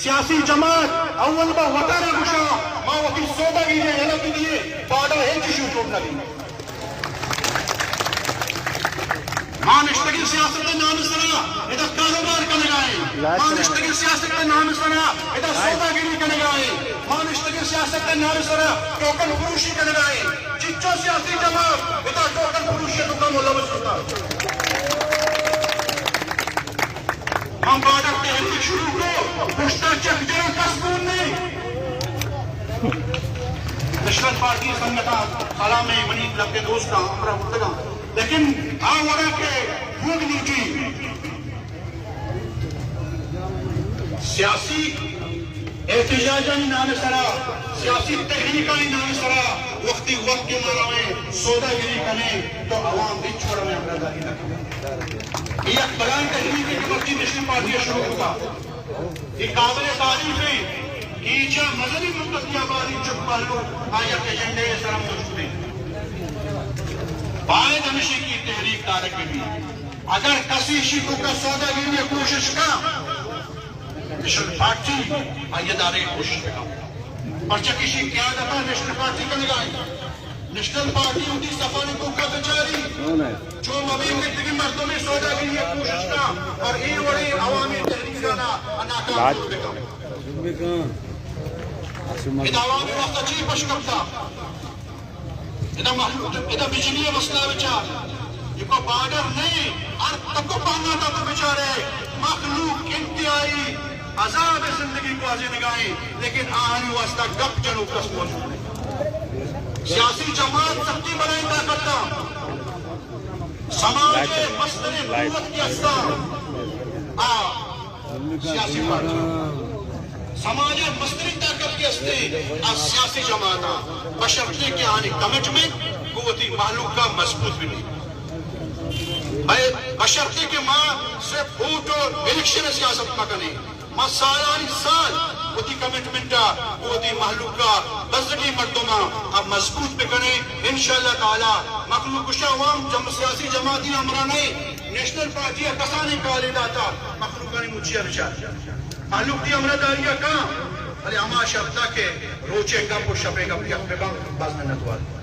سیاسی جماعت اول با وطن گشا ما وقتی سودا گیرے حلق دیئے پاڑا ہے چشو چھوٹنا دی ماں نشتگی سیاست نام سنا ادھا کاروبار کا لگائے ماں نشتگی سیاست نام سنا ادھا سودا گیری کا لگائے ماں نشتگی سیاست نام سنا ٹوکن فروشی کا لگائے چچو سیاسی جماعت ادھا ٹوکن فروشی کا ملوث ہوتا ہم بارڈر تحریک شروع کو پشتہ چک جائے کسکون نہیں نشرت پارٹی سنگتا سلام منی کلب کے دوست کا ہمارا مطلقہ لیکن آوڑا کے بھوگ نیچی سیاسی احتجاجانی نام سرا سیاسی تحریکانی نام سرا وقتی وقت کے مارا میں سودا گیری کرنے تو عوام بھی چھوڑا میں امرداری رکھیں یہ بلان تحریک کی مرضی نشرت پارٹی شروع ہوگا یہ قابل تعریف ہے کہ جا مذہبی منتقی آبادی چک پالو آیا کے ایجنڈے سرا موجود ہیں باید ہمیشہ کی تحریک تارک بھی اگر کسی شیخوں کا سودا گیری کوشش کا نشرت پارٹی آئیے دارے کوشش کا پرچہ کسی کیا دفعہ نشرت پارٹی کا لگائی نشنل پارٹی ہوتی سفانی کو کا بچاری جو مبین مکتگی مردوں میں سودا گیری کوشش کا اور این وڑی عوامی تحریک جانا ناکام ہو بکا ادھا عوامی وقت اچھی پشکم تھا ادھا بجلی مسئلہ بچار یہ کو بارڈر نہیں اور تب کو پانا تھا تو بچارے مخلوق انتہائی عذاب زندگی کو آزی نگائیں لیکن آہنی واسطہ گپ جنو کس موجود ہے سیاسی جماعت سختی بنائیں نہ کرتا سماج مصدر قوت کی استا سیاسی پارٹی سماج مصدر طاقت کی استے سیاسی جماعت بشرطے کے آنے کمٹمنٹ قوتی معلوم کا مضبوط بھی نہیں بشرطے کے ماں صرف ووٹ اور الیکشن سیاست کا کریں ماں سالانی سال قوتی کمٹمنٹا قوتی محلوق کا بزرگی مردمہ اب مضبوط پہ کریں انشاءاللہ تعالی مخلوق کشا عوام سیاسی جماعتی امرانے نیشنل پارٹی کسانی کالی داتا مخلوقانی مجھے رچار محلوق دی امرداریہ کہاں بھلے ہما شبدہ کے روچے گا اور شبے گا باز محنت والے